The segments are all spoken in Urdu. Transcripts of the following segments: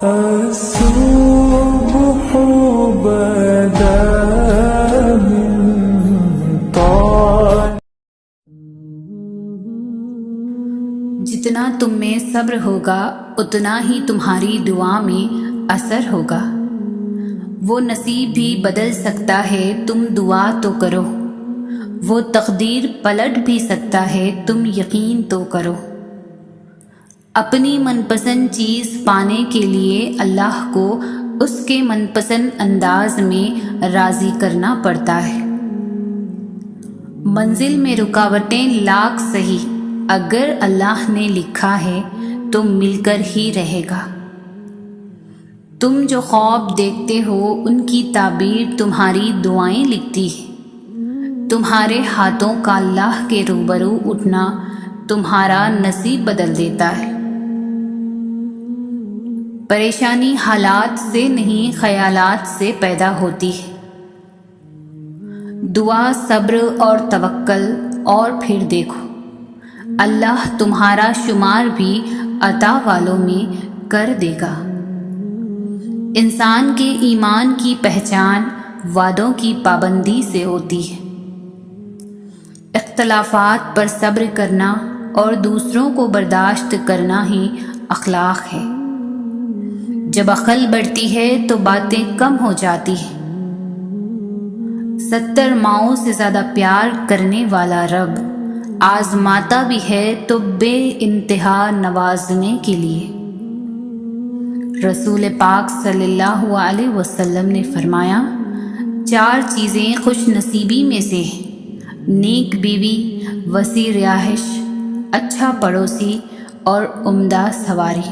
الصبح بدا من طال جتنا تم میں صبر ہوگا اتنا ہی تمہاری دعا میں اثر ہوگا۔ وہ نصیب بھی بدل سکتا ہے، تم دعا تو کرو۔ وہ تقدیر پلٹ بھی سکتا ہے، تم یقین تو کرو۔ اپنی من پسند چیز پانے کے لیے اللہ کو اس کے من پسند انداز میں راضی کرنا پڑتا ہے۔ منزل میں رکاوٹیں لاکھ سہی، اگر اللہ نے لکھا ہے تو مل کر ہی رہے گا۔ تم جو خواب دیکھتے ہو ان کی تعبیر تمہاری دعائیں لکھتی ہے۔ تمہارے ہاتھوں کا اللہ کے روبرو اٹھنا تمہارا نصیب بدل دیتا ہے۔ پریشانی حالات سے نہیں خیالات سے پیدا ہوتی ہے۔ دعا، صبر اور توکل، اور پھر دیکھو اللہ تمہارا شمار بھی عطا والوں میں کر دے گا۔ انسان کے ایمان کی پہچان وعدوں کی پابندی سے ہوتی ہے۔ اختلافات پر صبر کرنا اور دوسروں کو برداشت کرنا ہی اخلاق ہے۔ جب عقل بڑھتی ہے تو باتیں کم ہو جاتی ہیں۔ 70 ماؤں سے زیادہ پیار کرنے والا رب آزماتا بھی ہے تو بے انتہا نوازنے کے لیے۔ رسول پاک صلی اللہ علیہ وسلم نے فرمایا، 4 چیزیں خوش نصیبی میں سے ہیں: نیک بیوی، وسیع رہائش، اچھا پڑوسی اور عمدہ سواری۔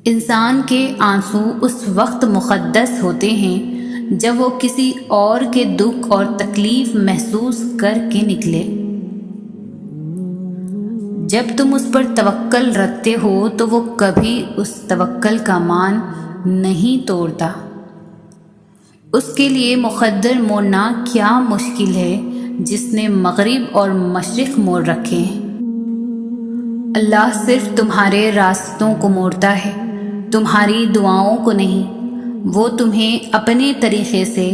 انسان کے آنسو اس وقت مقدس ہوتے ہیں جب وہ کسی اور کے دکھ اور تکلیف محسوس کر کے نکلے۔ جب تم اس پر توکل رکھتے ہو تو وہ کبھی اس توکل کا مان نہیں توڑتا۔ اس کے لیے مقدر موڑنا کیا مشکل ہے جس نے مغرب اور مشرق موڑ رکھے ہیں۔ اللہ صرف تمہارے راستوں کو موڑتا ہے، تمہاری دعاؤں کو نہیں۔ وہ تمہیں اپنے طریقے سے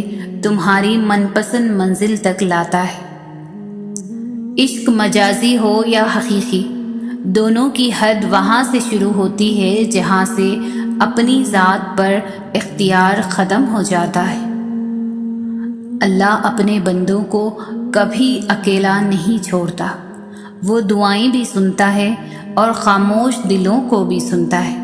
تمہاری من پسند منزل تک لاتا ہے۔ عشق مجازی ہو یا حقیقی، دونوں کی حد وہاں سے شروع ہوتی ہے جہاں سے اپنی ذات پر اختیار ختم ہو جاتا ہے۔ اللہ اپنے بندوں کو کبھی اکیلا نہیں چھوڑتا۔ وہ دعائیں بھی سنتا ہے اور خاموش دلوں کو بھی سنتا ہے۔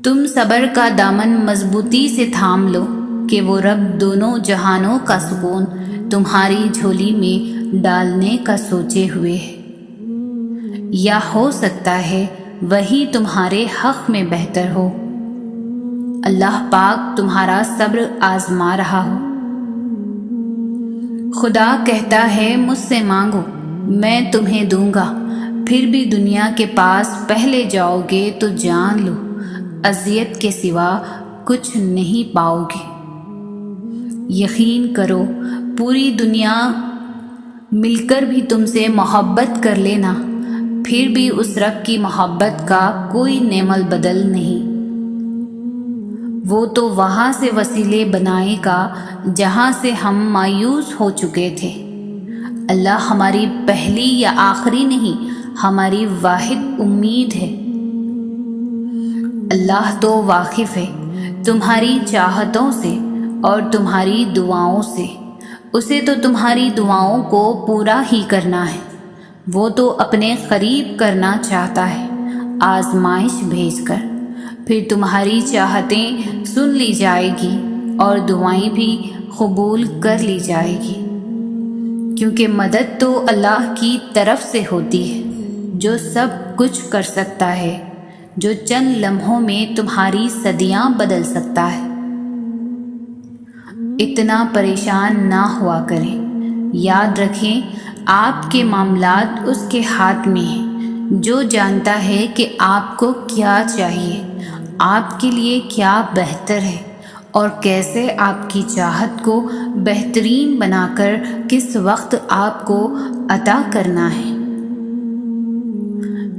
تم صبر کا دامن مضبوطی سے تھام لو کہ وہ رب دونوں جہانوں کا سکون تمہاری جھولی میں ڈالنے کا سوچے ہوئے ہے۔ یا ہو سکتا ہے وہی تمہارے حق میں بہتر ہو۔ اللہ پاک تمہارا صبر آزما رہا ہو۔ خدا کہتا ہے مجھ سے مانگو میں تمہیں دوں گا، پھر بھی دنیا کے پاس پہلے جاؤ گے تو جان لو اذیت کے سوا کچھ نہیں پاؤ گے۔ یقین کرو پوری دنیا مل کر بھی تم سے محبت کر لینا، پھر بھی اس رب کی محبت کا کوئی نعم البدل نہیں۔ وہ تو وہاں سے وسیلے بنائے گا جہاں سے ہم مایوس ہو چکے تھے۔ اللہ ہماری پہلی یا آخری نہیں، ہماری واحد امید ہے۔ اللہ تو واقف ہے تمہاری چاہتوں سے اور تمہاری دعاؤں سے۔ اسے تو تمہاری دعاؤں کو پورا ہی کرنا ہے۔ وہ تو اپنے قریب کرنا چاہتا ہے آزمائش بھیج کر، پھر تمہاری چاہتیں سن لی جائے گی اور دعائیں بھی قبول کر لی جائے گی، کیونکہ مدد تو اللہ کی طرف سے ہوتی ہے جو سب کچھ کر سکتا ہے، جو چند لمحوں میں تمہاری صدیاں بدل سکتا ہے۔ اتنا پریشان نہ ہوا کریں۔ یاد رکھیں آپ کے معاملات اس کے ہاتھ میں ہیں، جو جانتا ہے کہ آپ کو کیا چاہیے، آپ کے لیے کیا بہتر ہے، اور کیسے آپ کی چاہت کو بہترین بنا کر کس وقت آپ کو عطا کرنا ہے۔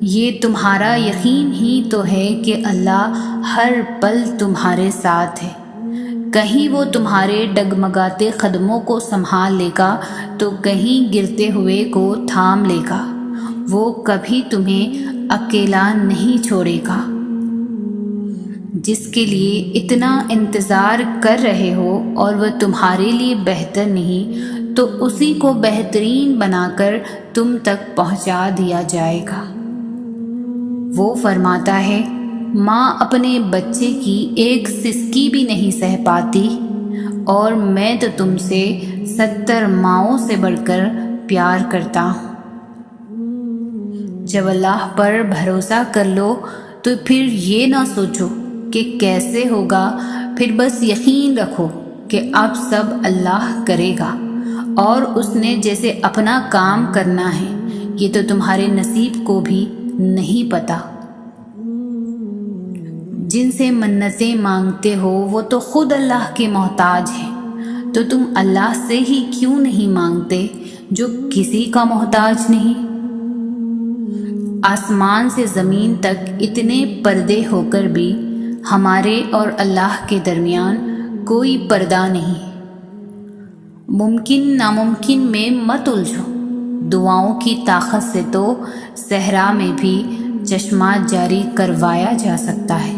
یہ تمہارا یقین ہی تو ہے کہ اللہ ہر پل تمہارے ساتھ ہے۔ کہیں وہ تمہارے ڈگمگاتے قدموں کو سنبھال لے گا تو کہیں گرتے ہوئے کو تھام لے گا۔ وہ کبھی تمہیں اکیلا نہیں چھوڑے گا۔ جس کے لیے اتنا انتظار کر رہے ہو اور وہ تمہارے لیے بہتر نہیں، تو اسی کو بہترین بنا کر تم تک پہنچا دیا جائے گا۔ وہ فرماتا ہے، ماں اپنے بچے کی ایک سسکی بھی نہیں سہ پاتی، اور میں تو تم سے 70 ماؤں سے بڑھ کر پیار کرتا ہوں۔ جب اللہ پر بھروسہ کر لو تو پھر یہ نہ سوچو کہ کیسے ہوگا، پھر بس یقین رکھو کہ اب سب اللہ کرے گا، اور اس نے جیسے اپنا کام کرنا ہے یہ تو تمہارے نصیب کو بھی نہیں پتہ۔ جن سے منتیں مانگتے ہو وہ تو خود اللہ کے محتاج ہیں، تو تم اللہ سے ہی کیوں نہیں مانگتے جو کسی کا محتاج نہیں؟ آسمان سے زمین تک اتنے پردے ہو کر بھی ہمارے اور اللہ کے درمیان کوئی پردہ نہیں۔ ممکن ناممکن میں مت الجھو، دعاؤں کی طاقت سے تو صحرا میں بھی چشمہ جاری کروایا جا سکتا ہے۔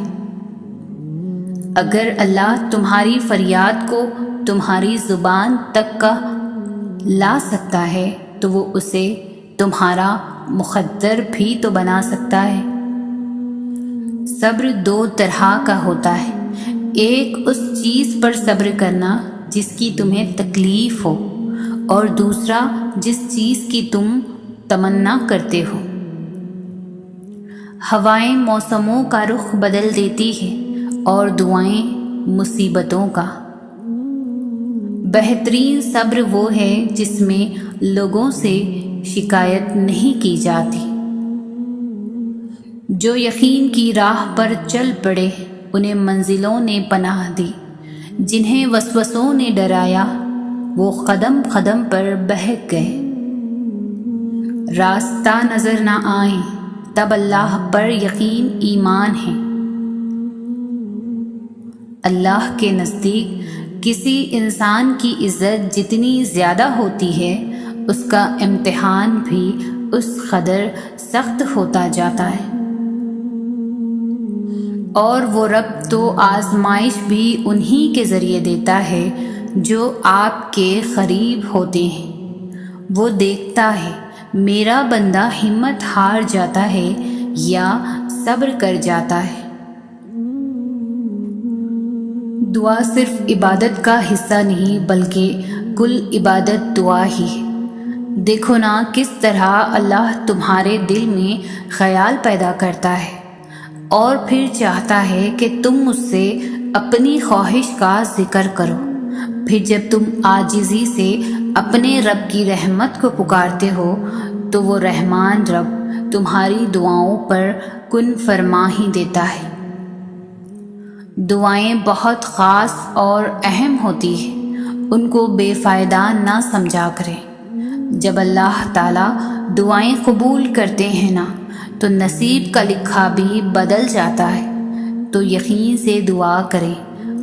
اگر اللہ تمہاری فریاد کو تمہاری زبان تک کا لا سکتا ہے تو وہ اسے تمہارا مقدر بھی تو بنا سکتا ہے۔ صبر 2 طرح کا ہوتا ہے، ایک اس چیز پر صبر کرنا جس کی تمہیں تکلیف ہو، اور دوسرا جس چیز کی تم تمنا کرتے ہو۔ ہوائیں موسموں کا رخ بدل دیتی ہیں اور دعائیں مصیبتوں کا۔ بہترین صبر وہ ہے جس میں لوگوں سے شکایت نہیں کی جاتی۔ جو یقین کی راہ پر چل پڑے انہیں منزلوں نے پناہ دی، جنہیں وسوسوں نے ڈرایا وہ قدم قدم پر بہک گئے۔ راستہ نظر نہ آئیں تب اللہ پر یقین ایمان ہے۔ اللہ کے نزدیک کسی انسان کی عزت جتنی زیادہ ہوتی ہے اس کا امتحان بھی اس قدر سخت ہوتا جاتا ہے، اور وہ رب تو آزمائش بھی انہی کے ذریعے دیتا ہے جو آپ کے قریب ہوتے ہیں۔ وہ دیکھتا ہے میرا بندہ ہمت ہار جاتا ہے یا صبر کر جاتا ہے۔ دعا صرف عبادت کا حصہ نہیں بلکہ کل عبادت دعا ہی ہے۔ دیکھو نا کس طرح اللہ تمہارے دل میں خیال پیدا کرتا ہے اور پھر چاہتا ہے کہ تم مجھ سے اپنی خواہش کا ذکر کرو۔ پھر جب تم عاجزی سے اپنے رب کی رحمت کو پکارتے ہو تو وہ رحمان رب تمہاری دعاؤں پر کن فرما ہی دیتا ہے۔ دعائیں بہت خاص اور اہم ہوتی ہیں، ان کو بے فائدہ نہ سمجھا کریں۔ جب اللہ تعالیٰ دعائیں قبول کرتے ہیں نا تو نصیب کا لکھا بھی بدل جاتا ہے۔ تو یقین سے دعا کریں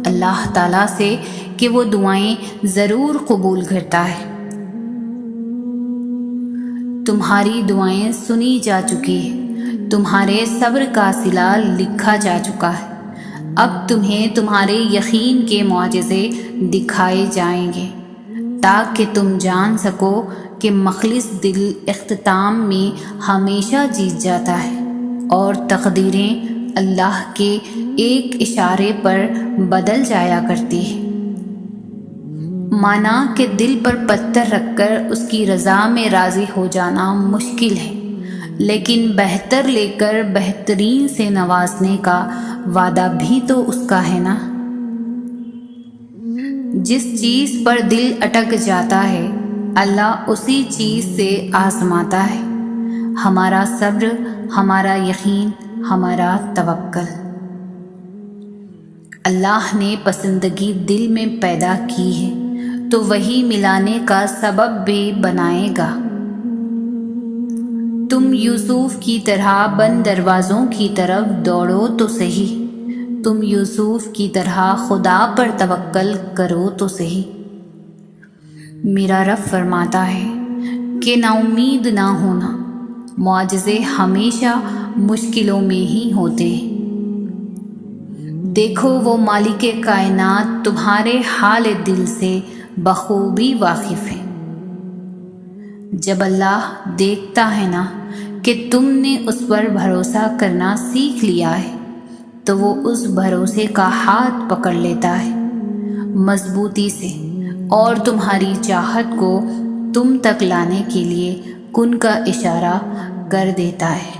اللہ تعالیٰ سے کہ وہ دعائیں ضرور قبول کرتا ہے۔ تمہاری دعائیں سنی جا چکی ہیں، تمہارے صبر کا صلہ لکھا جا چکا ہے۔ اب تمہیں تمہارے یقین کے معجزے دکھائے جائیں گے تاکہ تم جان سکو کہ مخلص دل اختتام میں ہمیشہ جیت جاتا ہے، اور تقدیریں اللہ کے ایک اشارے پر بدل جایا کرتی ہے۔ مانا کہ دل پر پتھر رکھ کر اس کی رضا میں راضی ہو جانا مشکل ہے، لیکن بہتر لے کر بہترین سے نوازنے کا وعدہ بھی تو اس کا ہے نا۔ جس چیز پر دل اٹک جاتا ہے اللہ اسی چیز سے آزماتا ہے۔ ہمارا صبر، ہمارا یقین، ہمارا توکل۔ اللہ نے پسندگی دل میں پیدا کی ہے تو وہی ملانے کا سبب بھی بنائے گا۔ تم یوسف کی طرح بند دروازوں کی طرف دوڑو تو صحیح، تم یوسف کی طرح خدا پر توکل کرو تو صحیح۔ میرا رب فرماتا ہے کہ نا امید نہ ہونا، معجزے ہمیشہ مشکلوں میں ہی ہوتے ہیں۔ دیکھو وہ مالک کائنات تمہارے حال دل سے بخوبی واقف ہے۔ جب اللہ دیکھتا ہے نا کہ تم نے اس پر بھروسہ کرنا سیکھ لیا ہے تو وہ اس بھروسے کا ہاتھ پکڑ لیتا ہے مضبوطی سے، اور تمہاری چاہت کو تم تک لانے کے لیے کن کا اشارہ کر دیتا ہے۔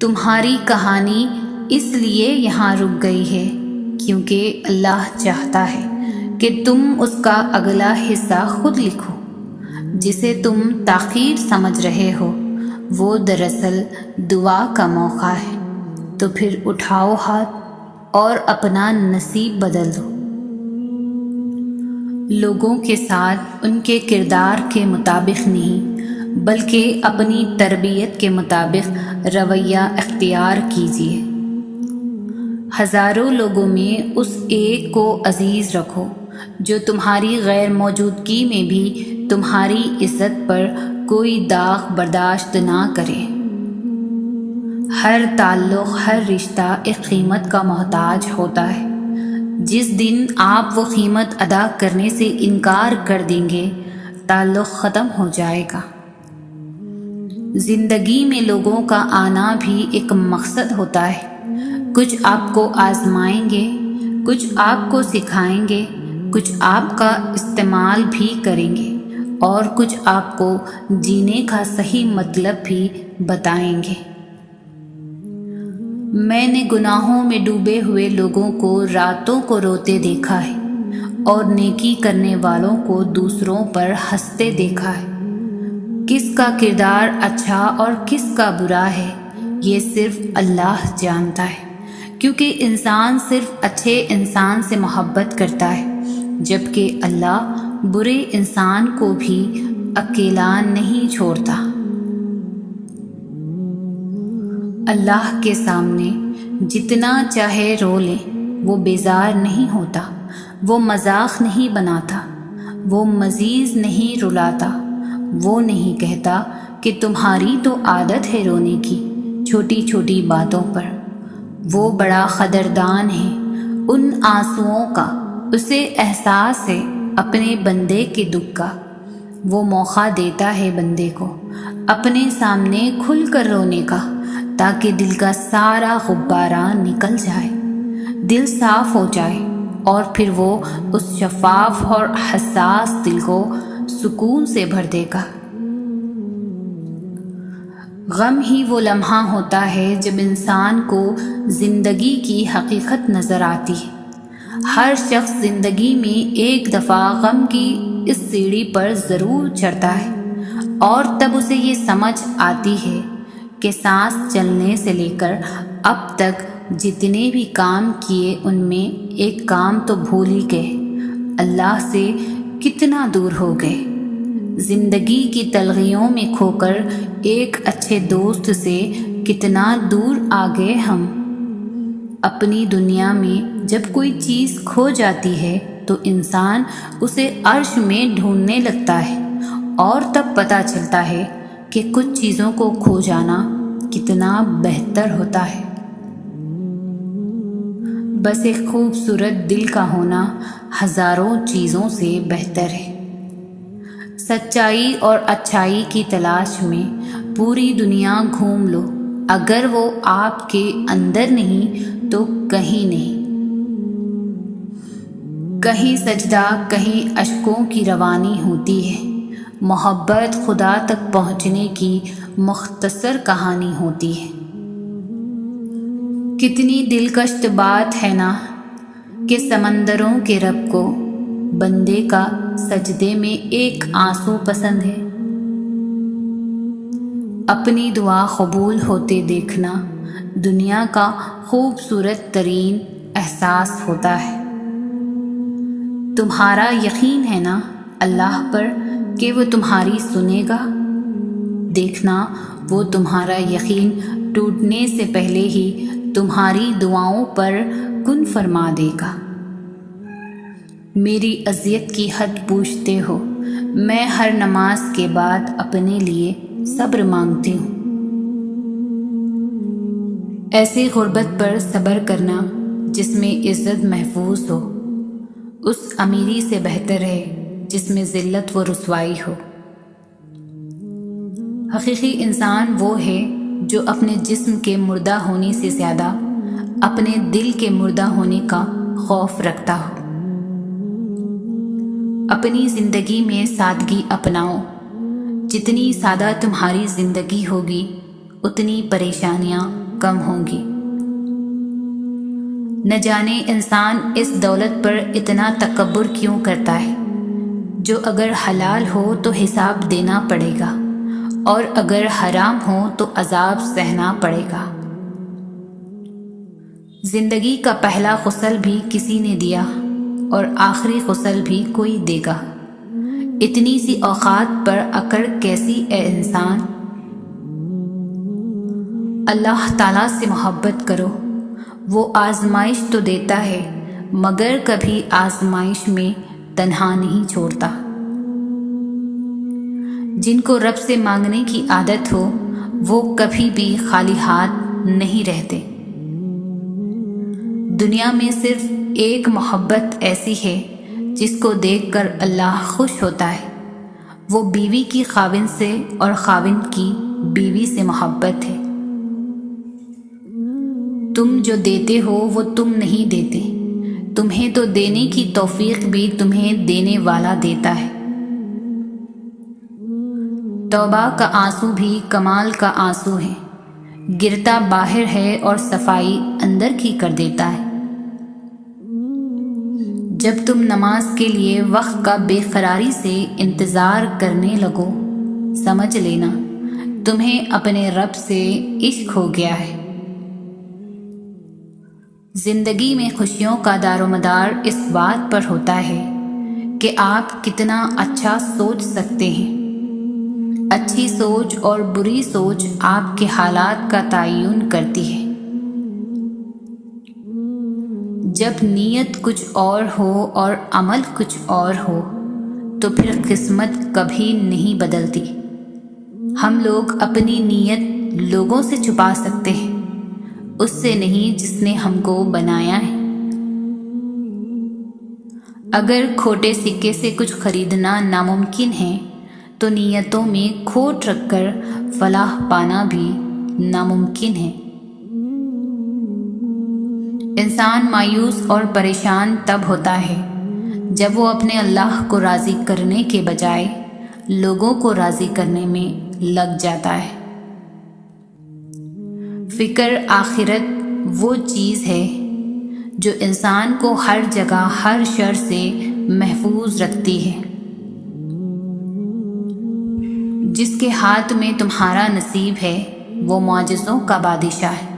تمہاری کہانی اس لیے یہاں رک گئی ہے کیونکہ اللہ چاہتا ہے کہ تم اس کا اگلا حصہ خود لکھو۔ جسے تم تاخیر سمجھ رہے ہو وہ دراصل دعا کا موقع ہے، تو پھر اٹھاؤ ہاتھ اور اپنا نصیب بدل دو۔ لوگوں کے ساتھ ان کے کردار کے مطابق نہیں بلکہ اپنی تربیت کے مطابق رویہ اختیار کیجیے۔ ہزاروں لوگوں میں اس ایک کو عزیز رکھو جو تمہاری غیر موجودگی میں بھی تمہاری عزت پر کوئی داغ برداشت نہ کرے۔ ہر تعلق، ہر رشتہ ایک قیمت کا محتاج ہوتا ہے۔ جس دن آپ وہ قیمت ادا کرنے سے انکار کر دیں گے تعلق ختم ہو جائے گا۔ زندگی میں لوگوں کا آنا بھی ایک مقصد ہوتا ہے۔ کچھ آپ کو آزمائیں گے، کچھ آپ کو سکھائیں گے، کچھ آپ کا استعمال بھی کریں گے اور کچھ آپ کو جینے کا صحیح مطلب بھی بتائیں گے۔ میں نے گناہوں میں ڈوبے ہوئے لوگوں کو راتوں کو روتے دیکھا ہے اور نیکی کرنے والوں کو دوسروں پر ہنستے دیکھا ہے۔ کس کا کردار اچھا اور کس کا برا ہے یہ صرف اللہ جانتا ہے، کیونکہ انسان صرف اچھے انسان سے محبت کرتا ہے جبکہ اللہ برے انسان کو بھی اکیلا نہیں چھوڑتا۔ اللہ کے سامنے جتنا چاہے رو لیں وہ بیزار نہیں ہوتا، وہ مذاق نہیں بناتا، وہ مزید نہیں رلاتا، وہ نہیں کہتا کہ تمہاری تو عادت ہے رونے کی چھوٹی چھوٹی باتوں پر۔ وہ بڑا قدردان ہے ان آنسوؤں کا، اسے احساس ہے اپنے بندے کے دکھ کا۔ وہ موقع دیتا ہے بندے کو اپنے سامنے کھل کر رونے کا تاکہ دل کا سارا غبارہ نکل جائے، دل صاف ہو جائے اور پھر وہ اس شفاف اور حساس دل کو سکون سے بھر دے گا۔ غم ہی وہ لمحہ ہوتا ہے جب انسان کو زندگی کی حقیقت نظر آتی ہے۔ ہر شخص زندگی میں ایک دفعہ غم کی اس سیڑھی پر ضرور چڑھتا ہے اور تب اسے یہ سمجھ آتی ہے کہ سانس چلنے سے لے کر اب تک جتنے بھی کام کیے ان میں ایک کام تو بھول ہی گئے، اللہ سے کتنا دور ہو گئے۔ زندگی کی تلخیوں میں کھو کر ایک اچھے دوست سے کتنا دور آ گئے ہم۔ اپنی دنیا میں جب کوئی چیز کھو جاتی ہے تو انسان اسے عرش میں ڈھونڈنے لگتا ہے اور تب پتہ چلتا ہے کہ کچھ چیزوں کو کھو جانا کتنا بہتر ہوتا ہے۔ بس ایک خوبصورت دل کا ہونا ہزاروں چیزوں سے بہتر ہے۔ سچائی اور اچھائی کی تلاش میں پوری دنیا گھوم لو، اگر وہ آپ کے اندر نہیں تو کہیں نہیں۔ کہیں سجدہ، کہیں اشکوں کی روانی ہوتی ہے۔ محبت خدا تک پہنچنے کی مختصر کہانی ہوتی ہے۔ کتنی دلکش بات ہے نا کہ سمندروں کے رب کو بندے کا سجدے میں ایک آنسو پسند ہے۔ اپنی دعا قبول ہوتے دیکھنا دنیا کا خوبصورت ترین احساس ہوتا ہے۔ تمہارا یقین ہے نا اللہ پر کہ وہ تمہاری سنے گا؟ دیکھنا وہ تمہارا یقین ٹوٹنے سے پہلے ہی تمہاری دعاؤں پر کن فرما دے گا۔ میری اذیت کی حد پوچھتے ہو، میں ہر نماز کے بعد اپنے لیے صبر مانگتی ہوں۔ ایسی غربت پر صبر کرنا جس میں عزت محفوظ ہو، اس امیری سے بہتر ہے جس میں ذلت و رسوائی ہو۔ حقیقی انسان وہ ہے جو اپنے جسم کے مردہ ہونے سے زیادہ اپنے دل کے مردہ ہونے کا خوف رکھتا ہو۔ اپنی زندگی میں سادگی اپناؤ۔ جتنی سادہ تمہاری زندگی ہوگی اتنی پریشانیاں کم ہوں گی۔ نہ جانے انسان اس دولت پر اتنا تکبر کیوں کرتا ہے، جو اگر حلال ہو تو حساب دینا پڑے گا اور اگر حرام ہو تو عذاب سہنا پڑے گا۔ زندگی کا پہلا غسل بھی کسی نے دیا اور آخری غسل بھی کوئی دے گا۔ اتنی سی اوقات پر اکڑ کیسی اے انسان؟ اللہ تعالیٰ سے محبت کرو، وہ آزمائش تو دیتا ہے مگر کبھی آزمائش میں تنہا نہیں چھوڑتا۔ جن کو رب سے مانگنے کی عادت ہو وہ کبھی بھی خالی ہاتھ نہیں رہتے۔ دنیا میں صرف ایک محبت ایسی ہے جس کو دیکھ کر اللہ خوش ہوتا ہے، وہ بیوی کی خاوند سے اور خاوند کی بیوی سے محبت ہے۔ تم جو دیتے ہو وہ تم نہیں دیتے، تمہیں تو دینے کی توفیق بھی تمہیں دینے والا دیتا ہے۔ توبہ کا آنسو بھی کمال کا آنسو ہے، گرتا باہر ہے اور صفائی اندر کی کر دیتا ہے۔ جب تم نماز کے لیے وقت کا بے قراری سے انتظار کرنے لگو، سمجھ لینا تمہیں اپنے رب سے عشق ہو گیا ہے۔ زندگی میں خوشیوں کا دار و مدار اس بات پر ہوتا ہے کہ آپ کتنا اچھا سوچ سکتے ہیں۔ اچھی سوچ اور بری سوچ آپ کے حالات کا تعین کرتی ہے۔ جب نیت کچھ اور ہو اور عمل کچھ اور ہو تو پھر قسمت کبھی نہیں بدلتی۔ ہم لوگ اپنی نیت لوگوں سے چھپا سکتے ہیں، اس سے نہیں جس نے ہم کو بنایا ہے۔ اگر کھوٹے سکے سے کچھ خریدنا ناممکن ہے تو نیتوں میں کھوٹ رکھ کر فلاح پانا بھی ناممکن ہے۔ انسان مایوس اور پریشان تب ہوتا ہے جب وہ اپنے اللہ کو راضی کرنے کے بجائے لوگوں کو راضی کرنے میں لگ جاتا ہے۔ فکر آخرت وہ چیز ہے جو انسان کو ہر جگہ ہر شر سے محفوظ رکھتی ہے۔ جس کے ہاتھ میں تمہارا نصیب ہے وہ معجزوں کا بادشاہ ہے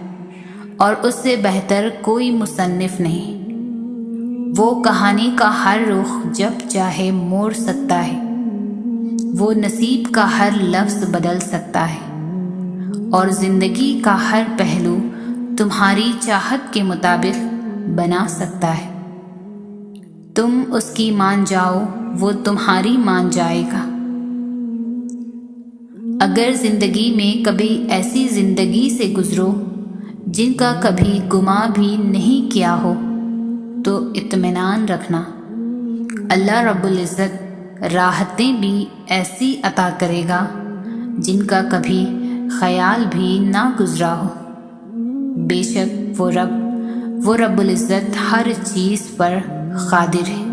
اور اس سے بہتر کوئی مصنف نہیں۔ وہ کہانی کا ہر رخ جب چاہے موڑ سکتا ہے، وہ نصیب کا ہر لفظ بدل سکتا ہے اور زندگی کا ہر پہلو تمہاری چاہت کے مطابق بنا سکتا ہے۔ تم اس کی مان جاؤ، وہ تمہاری مان جائے گا۔ اگر زندگی میں کبھی ایسی زندگی سے گزرو جن کا کبھی گمان بھی نہیں کیا ہو تو اطمینان رکھنا، اللہ رب العزت راحتیں بھی ایسی عطا کرے گا جن کا کبھی خیال بھی نہ گزرا ہو۔ بے شک وہ رب العزت ہر چیز پر قادر ہے۔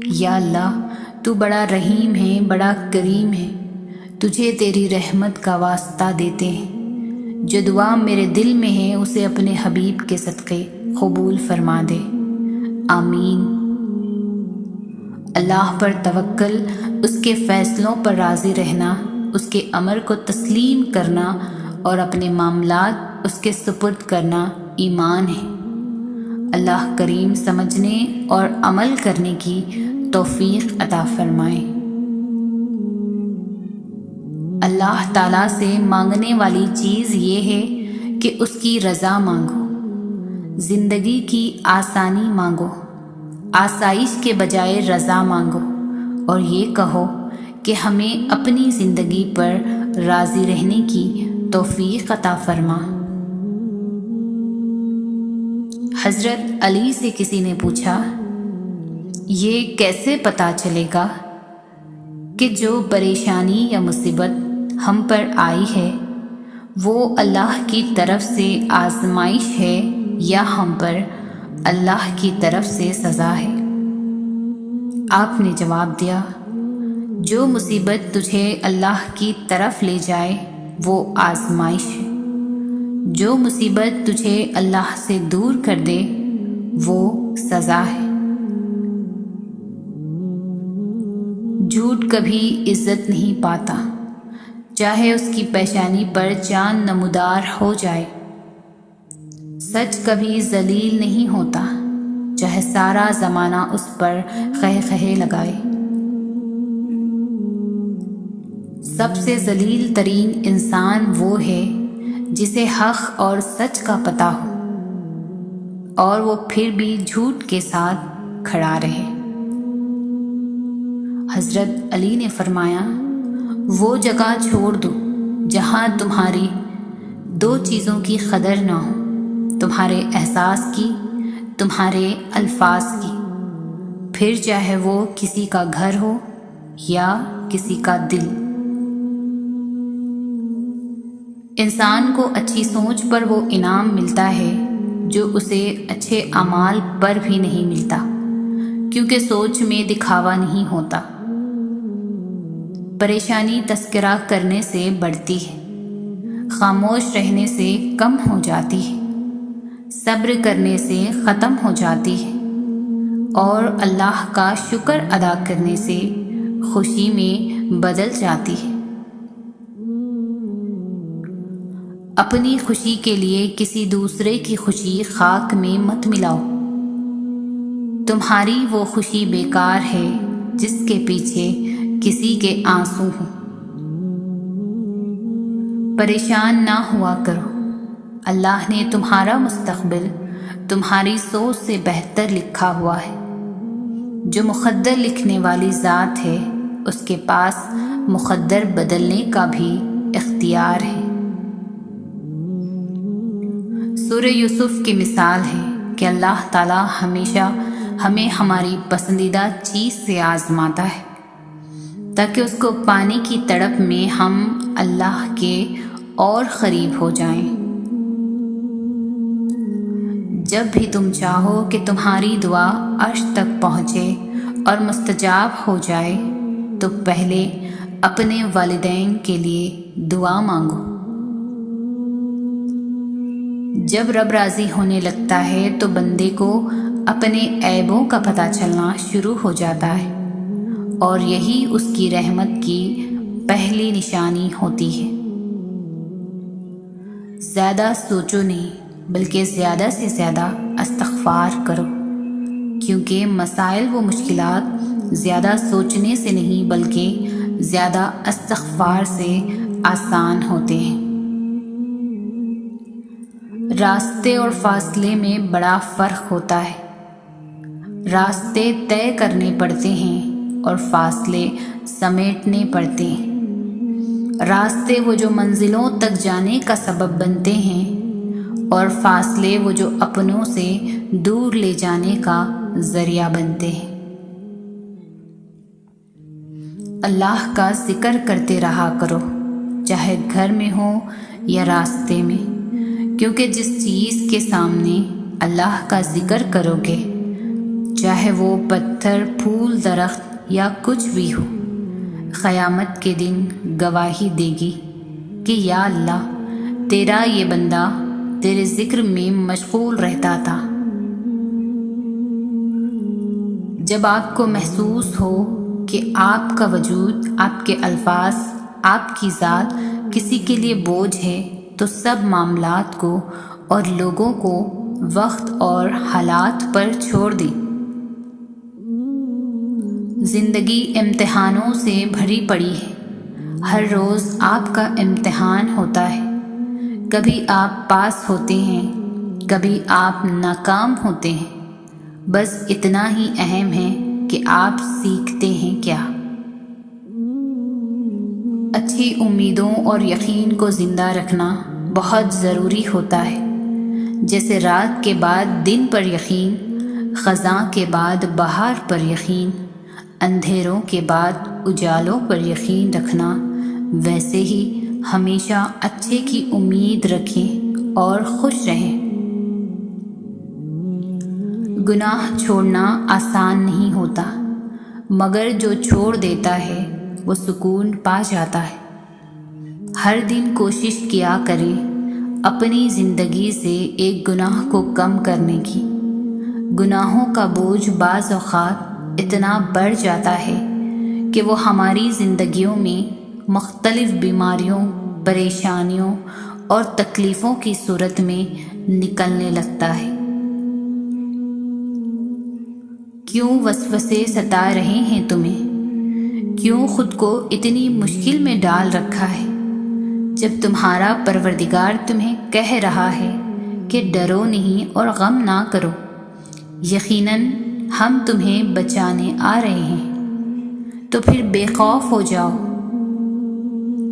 یا اللہ، تو بڑا رحیم ہے، بڑا کریم ہے، تجھے تیری رحمت کا واسطہ دیتے ہیں۔ جو دعا میرے دل میں ہے اسے اپنے حبیب کے صدقے قبول فرما دے، آمین۔ اللہ پر توکل، اس کے فیصلوں پر راضی رہنا، اس کے امر کو تسلیم کرنا اور اپنے معاملات اس کے سپرد کرنا ایمان ہے۔ اللہ کریم سمجھنے اور عمل کرنے کی توفیق عطا فرمائے۔ اللہ تعالیٰ سے مانگنے والی چیز یہ ہے کہ اس کی رضا مانگو، زندگی کی آسانی مانگو، آسائش کے بجائے رضا مانگو، اور یہ کہو کہ ہمیں اپنی زندگی پر راضی رہنے کی توفیق عطا فرما۔ حضرت علی سے کسی نے پوچھا، یہ کیسے پتہ چلے گا کہ جو پریشانی یا مصیبت ہم پر آئی ہے وہ اللہ کی طرف سے آزمائش ہے یا ہم پر اللہ کی طرف سے سزا ہے؟ آپ نے جواب دیا، جو مصیبت تجھے اللہ کی طرف لے جائے وہ آزمائش ہے، جو مصیبت تجھے اللہ سے دور کر دے وہ سزا ہے۔ جھوٹ کبھی عزت نہیں پاتا، چاہے اس کی پیشانی پر چاند نمودار ہو جائے۔ سچ کبھی ذلیل نہیں ہوتا، چاہے سارا زمانہ اس پر خے لگائے۔ سب سے ذلیل ترین انسان وہ ہے جسے حق اور سچ کا پتہ ہو اور وہ پھر بھی جھوٹ کے ساتھ کھڑا رہے۔ حضرت علی نے فرمایا، وہ جگہ چھوڑ دو جہاں تمہاری دو چیزوں کی قدر نہ ہو، تمہارے احساس کی، تمہارے الفاظ کی، پھر چاہے وہ کسی کا گھر ہو یا کسی کا دل۔ انسان کو اچھی سوچ پر وہ انعام ملتا ہے جو اسے اچھے اعمال پر بھی نہیں ملتا، کیونکہ سوچ میں دکھاوا نہیں ہوتا۔ پریشانی تذکرہ کرنے سے بڑھتی ہے، خاموش رہنے سے کم ہو جاتی ہے، صبر کرنے سے ختم ہو جاتی ہے، اور اللہ کا شکر ادا کرنے سے خوشی میں بدل جاتی ہے۔ اپنی خوشی کے لیے کسی دوسرے کی خوشی خاک میں مت ملاؤ، تمہاری وہ خوشی بیکار ہے جس کے پیچھے کسی کے آنسو ہوں۔ پریشان نہ ہوا کرو، اللہ نے تمہارا مستقبل تمہاری سوچ سے بہتر لکھا ہوا ہے۔ جو مقدر لکھنے والی ذات ہے اس کے پاس مقدر بدلنے کا بھی اختیار ہے۔ سورہ یوسف کی مثال ہے کہ اللہ تعالیٰ ہمیشہ ہمیں ہماری پسندیدہ چیز سے آزماتا ہے تاکہ اس کو پانے کی تڑپ میں ہم اللہ کے اور قریب ہو جائیں۔ جب بھی تم چاہو کہ تمہاری دعا عرش تک پہنچے اور مستجاب ہو جائے تو پہلے اپنے والدین کے لیے دعا مانگو۔ جب رب راضی ہونے لگتا ہے تو بندے کو اپنے عیبوں کا پتہ چلنا شروع ہو جاتا ہے، اور یہی اس کی رحمت کی پہلی نشانی ہوتی ہے۔ زیادہ سوچو نہیں بلکہ زیادہ سے زیادہ استغفار کرو، کیونکہ مسائل و مشکلات زیادہ سوچنے سے نہیں بلکہ زیادہ استغفار سے آسان ہوتے ہیں۔ راستے اور فاصلے میں بڑا فرق ہوتا ہے، راستے طے کرنے پڑتے ہیں اور فاصلے سمیٹنے پڑتے ہیں۔ راستے وہ جو منزلوں تک جانے کا سبب بنتے ہیں اور فاصلے وہ جو اپنوں سے دور لے جانے کا ذریعہ بنتے ہیں۔ اللہ کا ذکر کرتے رہا کرو، چاہے گھر میں ہو یا راستے میں، کیونکہ جس چیز کے سامنے اللہ کا ذکر کرو گے، چاہے وہ پتھر، پھول، درخت یا کچھ بھی ہو، قیامت کے دن گواہی دے گی کہ یا اللہ، تیرا یہ بندہ تیرے ذکر میں مشغول رہتا تھا۔ جب آپ کو محسوس ہو کہ آپ کا وجود، آپ کے الفاظ، آپ کی ذات کسی کے لیے بوجھ ہے تو سب معاملات کو اور لوگوں کو وقت اور حالات پر چھوڑ دیں۔ زندگی امتحانوں سے بھری پڑی ہے، ہر روز آپ کا امتحان ہوتا ہے، کبھی آپ پاس ہوتے ہیں، کبھی آپ ناکام ہوتے ہیں، بس اتنا ہی اہم ہے کہ آپ سیکھتے ہیں کیا۔ اچھی امیدوں اور یقین کو زندہ رکھنا بہت ضروری ہوتا ہے، جیسے رات کے بعد دن پر یقین، خزاں کے بعد بہار پر یقین، اندھیروں کے بعد اجالوں پر یقین رکھنا، ویسے ہی ہمیشہ اچھے کی امید رکھیں اور خوش رہیں۔ گناہ چھوڑنا آسان نہیں ہوتا، مگر جو چھوڑ دیتا ہے وہ سکون پا جاتا ہے۔ ہر دن کوشش کیا کریں اپنی زندگی سے ایک گناہ کو کم کرنے کی۔ گناہوں کا بوجھ بعض اوقات اتنا بڑھ جاتا ہے کہ وہ ہماری زندگیوں میں مختلف بیماریوں، پریشانیوں اور تکلیفوں کی صورت میں نکلنے لگتا ہے۔ کیوں وسوسے ستا رہے ہیں تمہیں؟ کیوں خود کو اتنی مشکل میں ڈال رکھا ہے، جب تمہارا پروردگار تمہیں کہہ رہا ہے کہ ڈرو نہیں اور غم نہ کرو، یقیناً ہم تمہیں بچانے آ رہے ہیں، تو پھر بے خوف ہو جاؤ۔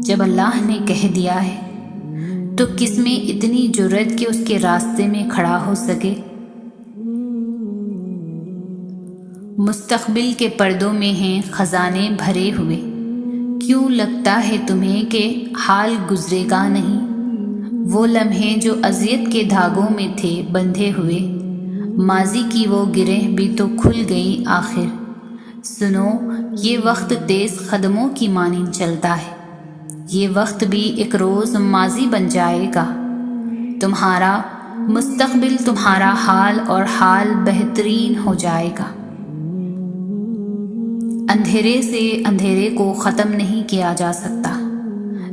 جب اللہ نے کہہ دیا ہے تو کس میں اتنی جرأت کہ اس کے راستے میں کھڑا ہو سکے؟ مستقبل کے پردوں میں ہیں خزانے بھرے ہوئے، کیوں لگتا ہے تمہیں کہ حال گزرے گا نہیں؟ وہ لمحے جو اذیت کے دھاگوں میں تھے بندھے ہوئے، ماضی کی وہ گرہ بھی تو کھل گئی آخر۔ سنو، یہ وقت تیز قدموں کی مانند چلتا ہے، یہ وقت بھی ایک روز ماضی بن جائے گا۔ تمہارا مستقبل، تمہارا حال اور حال بہترین ہو جائے گا۔ اندھیرے سے اندھیرے کو ختم نہیں کیا جا سکتا،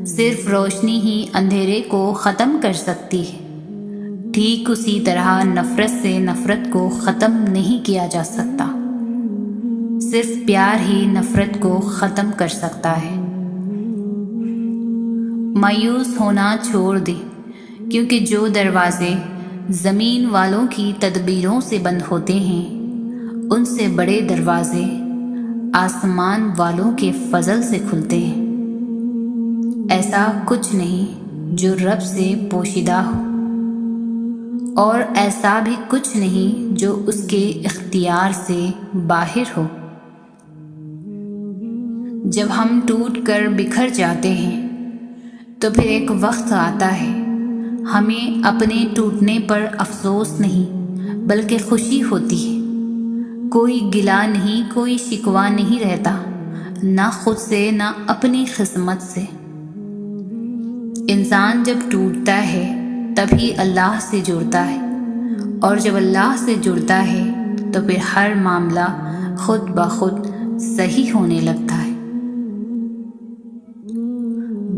صرف روشنی ہی اندھیرے کو ختم کر سکتی ہے۔ ٹھیک اسی طرح نفرت سے نفرت کو ختم نہیں کیا جا سکتا، صرف پیار ہی نفرت کو ختم کر سکتا ہے۔ مایوس ہونا چھوڑ دے، کیونکہ جو دروازے زمین والوں کی تدبیروں سے بند ہوتے ہیں، ان سے بڑے دروازے آسمان والوں کے فضل سے کھلتے ہیں۔ ایسا کچھ نہیں جو رب سے پوشیدہ ہو، اور ایسا بھی کچھ نہیں جو اس کے اختیار سے باہر ہو۔ جب ہم ٹوٹ کر بکھر جاتے ہیں تو پھر ایک وقت آتا ہے ہمیں اپنے ٹوٹنے پر افسوس نہیں بلکہ خوشی ہوتی ہے۔ کوئی گلہ نہیں، کوئی شکوہ نہیں رہتا، نہ خود سے نہ اپنی قسمت سے۔ انسان جب ٹوٹتا ہے تبھی اللہ سے جڑتا ہے، اور جب اللہ سے جڑتا ہے تو پھر ہر معاملہ خود بخود صحیح ہونے لگتا ہے۔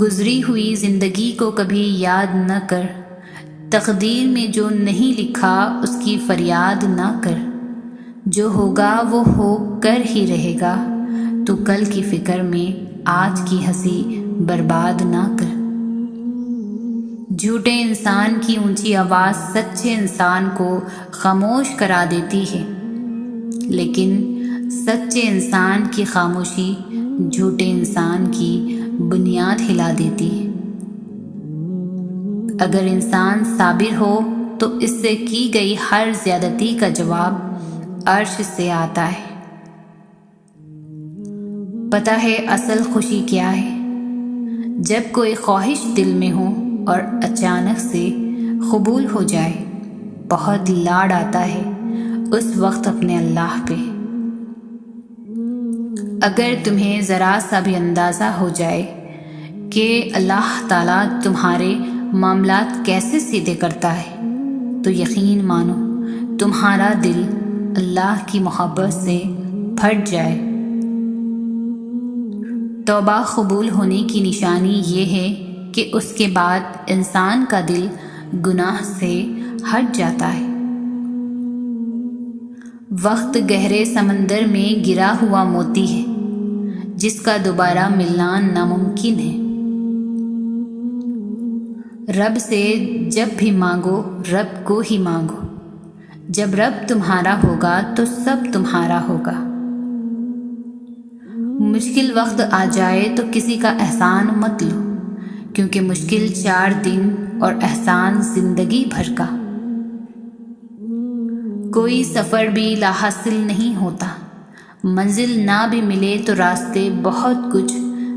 گزری ہوئی زندگی کو کبھی یاد نہ کر، تقدیر میں جو نہیں لکھا اس کی فریاد نہ کر۔ جو ہوگا وہ ہو کر ہی رہے گا، تو کل کی فکر میں آج کی ہنسی برباد نہ کر۔ جھوٹے انسان کی اونچی آواز سچے انسان کو خاموش کرا دیتی ہے، لیکن سچے انسان کی خاموشی جھوٹے انسان کی بنیاد ہلا دیتی ہے۔ اگر انسان صابر ہو تو اس سے کی گئی ہر زیادتی کا جواب عرش سے آتا ہے۔ پتہ ہے اصل خوشی کیا ہے؟ جب کوئی خواہش دل میں ہو اور اچانک سے قبول ہو جائے، بہت لاڈ آتا ہے اس وقت اپنے اللہ پہ۔ اگر تمہیں ذرا سا بھی اندازہ ہو جائے کہ اللہ تعالیٰ تمہارے معاملات کیسے سیدھے کرتا ہے، تو یقین مانو تمہارا دل اللہ کی محبت سے پھٹ جائے۔ توبہ قبول ہونے کی نشانی یہ ہے کہ اس کے بعد انسان کا دل گناہ سے ہٹ جاتا ہے۔ وقت گہرے سمندر میں گرا ہوا موتی ہے، جس کا دوبارہ ملنا ناممکن ہے۔ رب سے جب بھی مانگو رب کو ہی مانگو، جب رب تمہارا ہوگا تو سب تمہارا ہوگا۔ مشکل وقت آ جائے تو کسی کا احسان مت لو، کیونکہ مشکل 4 دن اور احسان زندگی بھر کا۔ کوئی سفر بھی لاحاصل نہیں ہوتا، منزل نہ بھی ملے تو راستے بہت کچھ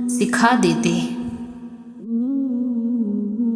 سکھا دیتے ہیں۔